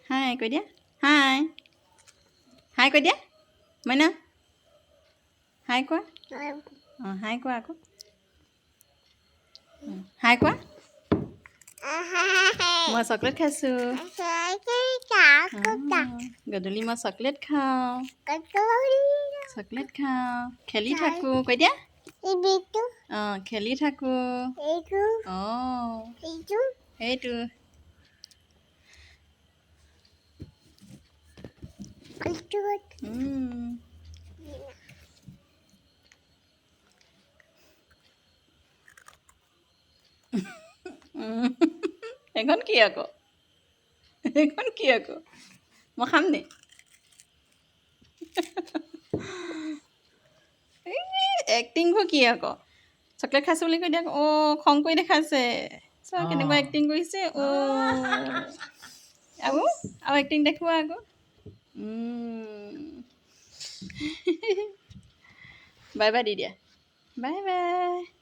হাই কৈ দিয়া হাই হাই কৈ দিয়া মইনা হাই কোৱা অঁ হাই কোৱা আকৌ হাই কোৱা মই চকলেট খাইছোঁ গধূলি মই চকলেট খাওঁ চকলেট খাওঁ খেলি থাকোঁ কৈ দিয়া অঁ খেলি থাকোঁ অঁ সেইটো সেইখন কি আকৌ সেইখন কি আকৌ মই খাম নি এক্টিংবোৰ কি আকৌ চকলেট খাইছোঁ বুলি কৈ দিয়া অঁ খং কৰি দেখাইছে চোৱা কেনেকুৱা এক্টিং কৰিছে আৰু এক্টিং দেখুওৱা আকৌ বাই বাই দি দিয়া বাই বাই